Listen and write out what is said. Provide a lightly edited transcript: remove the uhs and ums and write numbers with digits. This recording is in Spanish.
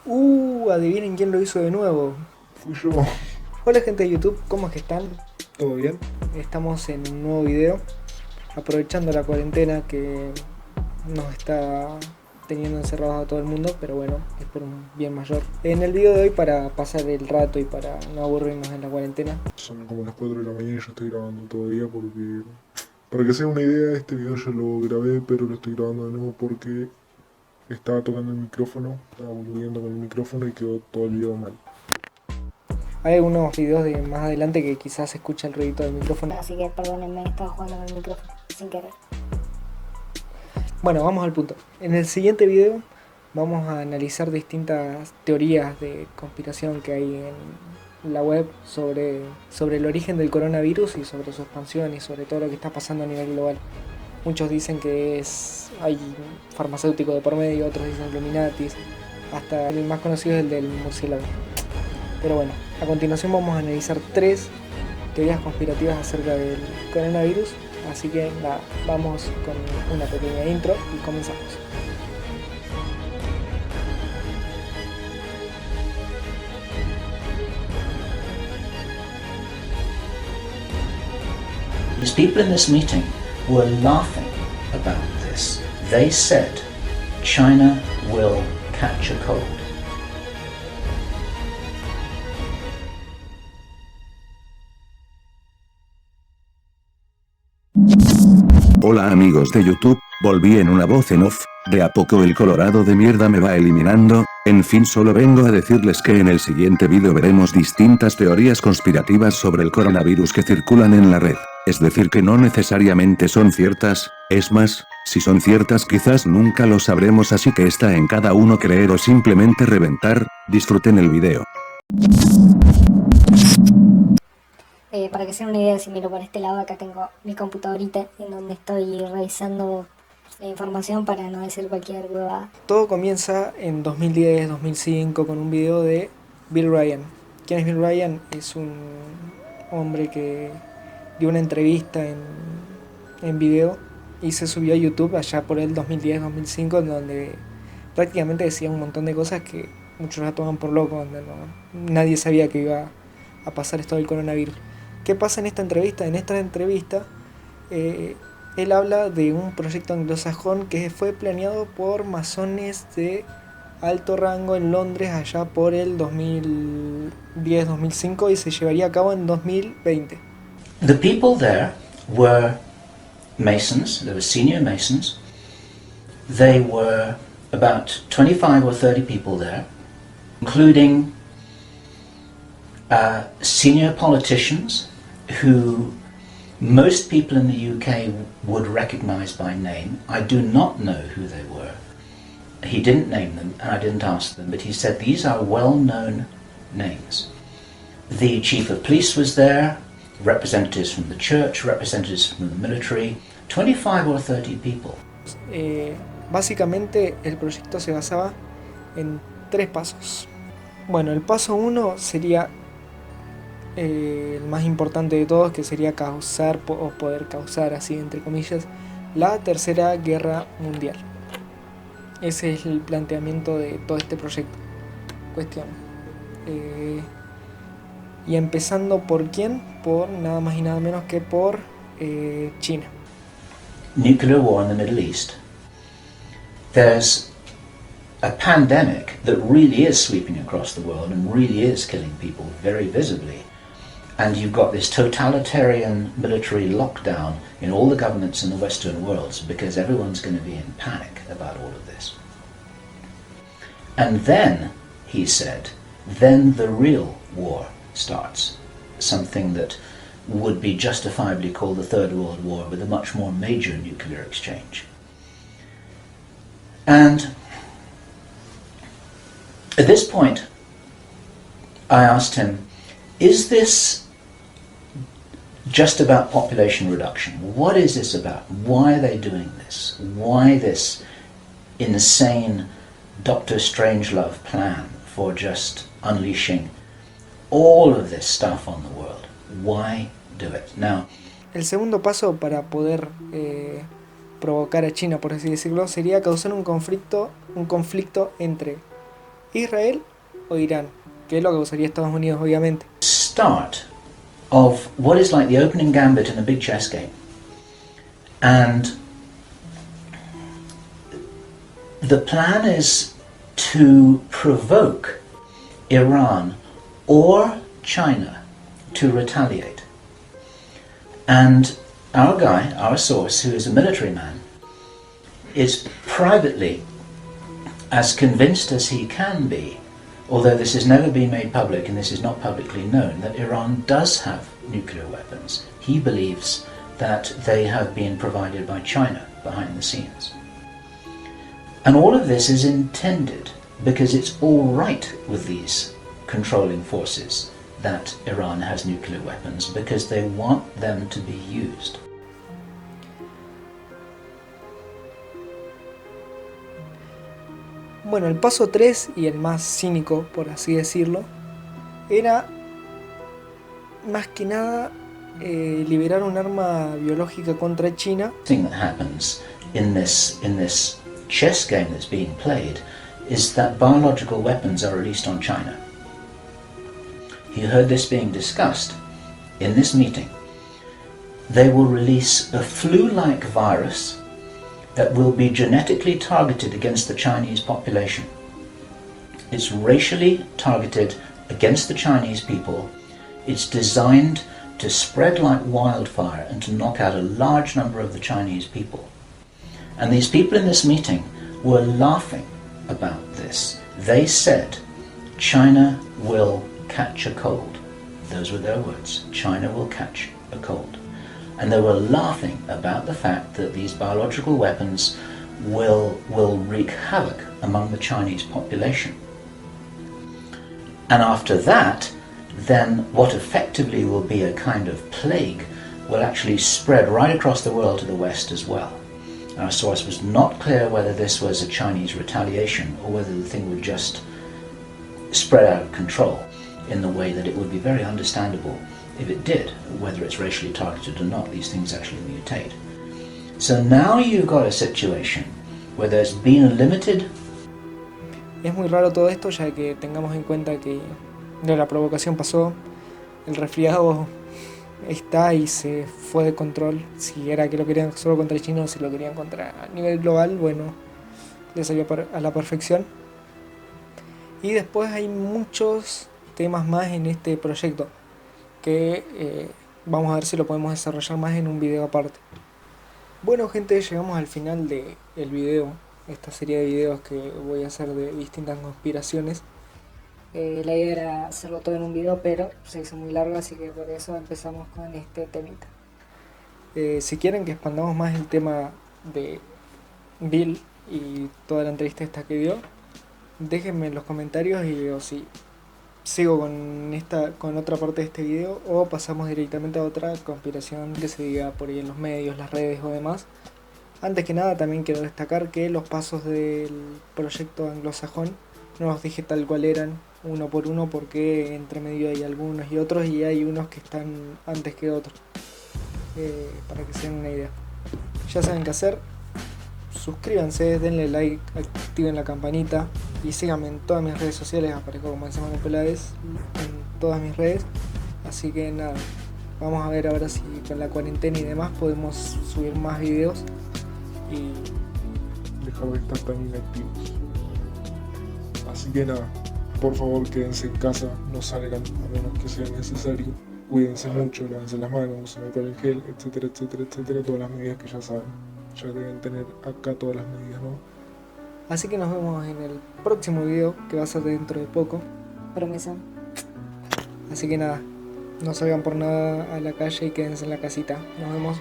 Adivinen quién lo hizo de nuevo. Fui yo. Hola gente de YouTube, ¿cómo es que están? ¿Todo bien? Estamos en un nuevo video, aprovechando la cuarentena que nos está teniendo encerrados a todo el mundo, pero bueno, es por un bien mayor. En el video de hoy, para pasar el rato y para no aburrirnos en la cuarentena, Son como las 4 de la mañana y yo estoy grabando todavía porque... Para que sea una idea, este video ya lo grabé, pero lo estoy grabando de nuevo porque estaba tocando el micrófono, estaba volviendo con el micrófono y quedó todo el video mal. hay algunos videos de más adelante que quizás se escucha el ruidito del micrófono. Así que perdónenme, estaba jugando con el micrófono sin querer. Bueno, vamos al punto. En el siguiente video vamos a analizar distintas teorías de conspiración que hay en la web sobre el origen del coronavirus y sobre su expansión y sobre todo lo que está pasando a nivel global. Muchos dicen que hay farmacéutico de por medio, otros dicen Illuminatis, hasta el más conocido es el del murciélago. Pero bueno, a continuación vamos a analizar 3 teorías conspirativas acerca del coronavirus. Así que nada, vamos con una pequeña intro y comenzamos. These people in this meeting were laughing about this. They said China will catch a cold. Hola amigos de YouTube, volví en una voz en off, de a poco el colorado de mierda me va eliminando, en fin solo vengo a decirles que en el siguiente vídeo veremos distintas teorías conspirativas sobre el coronavirus que circulan en la red, es decir que no necesariamente son ciertas, es más, si son ciertas quizás nunca lo sabremos así que está en cada uno creer o simplemente reventar, disfruten el video. Para que sea una idea, si miro por este lado, acá tengo mi computadorita en donde estoy revisando la información para no decir cualquier huevada. Todo comienza en 2010-2005 con un video de Bill Ryan. ¿Quién es Bill Ryan? Es un hombre que dio una entrevista en video y se subió a YouTube allá por el 2010-2005, en donde prácticamente decía un montón de cosas que muchos la toman por loco, donde nadie sabía que iba a pasar esto del coronavirus. ¿Qué pasa en esta entrevista? En esta entrevista él habla de un proyecto anglosajón que fue planeado por masones de alto rango en Londres allá por el 2010-2005 y se llevaría a cabo en 2020. The people there were Masons, they were senior Masons. They were about 25 or 30 people there, including senior politicians who most people in the UK would recognize by name. I do not know who they were. He didn't name them and I didn't ask them, but he said these are well-known names. The chief of police was there, representatives from the church, representatives from the military, 25 or 30 people. Básicamente el proyecto se basaba en 3 pasos. Bueno, el paso 1 sería el más importante de todos, que sería causar o poder causar, así entre comillas, la tercera guerra mundial. Ese es el planteamiento de todo este proyecto. Cuestión. Y empezando por quién, por nada más y nada menos que por China. Nuclear war in the Middle East. There's a pandemic that really is sweeping across the world and really is killing people very visibly. And you've got this totalitarian military lockdown in all the governments in the Western world because everyone's going to be in panic about all of this. And then, he said, then the real war starts. Something that would be justifiably called the Third World War with a much more major nuclear exchange. And at this point, I asked him, is this just about population reduction? What is this about? Why are they doing this? Why this insane Dr. Strangelove plan for just unleashing all of this stuff on the world? Why do it? Now, el segundo paso para poder provocar a China, por así decirlo, sería causar un conflicto entre Israel o Irán, que es lo que usaría Estados Unidos, obviamente. Start of what is like the opening gambit in a big chess game. And the plan is to provoke Iran or China to retaliate. And our guy, our source, who is a military man, is privately as convinced as he can be, although this has never been made public and this is not publicly known, that Iran does have nuclear weapons. He believes that they have been provided by China behind the scenes. And all of this is intended because it's all right with these controlling forces that Iran has nuclear weapons, because they want them to be used. Bueno, el paso 3 y el más cínico, por así decirlo, era más que nada liberar un arma biológica contra China. The thing that happens in this chess game that's being played is that biological weapons are released on China. You heard this being discussed in this meeting. They will release a flu-like virus that will be genetically targeted against the Chinese population. It's racially targeted against the Chinese people. It's designed to spread like wildfire and to knock out a large number of the Chinese people. And these people in this meeting were laughing about this. They said, China will catch a cold. Those were their words. China will catch a cold. And they were laughing about the fact that these biological weapons will wreak havoc among the Chinese population. And after that, then what effectively will be a kind of plague will actually spread right across the world to the West as well. Our source was not clear whether this was a Chinese retaliation or whether the thing would just spread out of control in the way that it would be very understandable if it did, whether it's racially targeted or not. These things actually mutate. So now you've got a situation where there's been a limited... Es muy raro todo esto, ya que tengamos en cuenta que la provocación pasó, el resfriado está y se fue de control. Si era que lo querían solo contra China o si lo querían contra a nivel global, bueno, le salió a la perfección. Y después hay muchos temas más en este proyecto que vamos a ver si lo podemos desarrollar más en un video aparte. Bueno gente, llegamos al final del video, esta serie de videos que voy a hacer de distintas conspiraciones. La idea era hacerlo todo en un video, pero se hizo muy largo, así que por eso empezamos con este temita. Si quieren que expandamos más el tema de Bill y toda la entrevista esta que dio, déjenme en los comentarios y o si sigo con otra parte de este video o pasamos directamente a otra conspiración que se diga por ahí en los medios, las redes o demás. Antes que nada también quiero destacar que los pasos del proyecto anglosajón no los dije tal cual eran, uno por uno, porque entre medio hay algunos y otros y hay unos que están antes que otros, para que se den una idea. Ya saben qué hacer, suscríbanse, denle like, activen la campanita y síganme en todas mis redes sociales. Aparezco como Siganme en todas mis redes, así que nada, vamos a ver ahora si con la cuarentena y demás podemos subir más videos y dejar de estar tan inactivos. Así que nada, por favor quédense en casa, no salgan a menos que sea necesario. Cuídense mucho, lávense las manos, usen alcohol en gel, etcétera, etcétera, etcétera. Todas las medidas que ya saben, ya deben tener acá todas las medidas, ¿no? Así que nos vemos en el próximo video, que va a ser dentro de poco. Promesa. Así que nada, no salgan por nada a la calle y quédense en la casita. Nos vemos.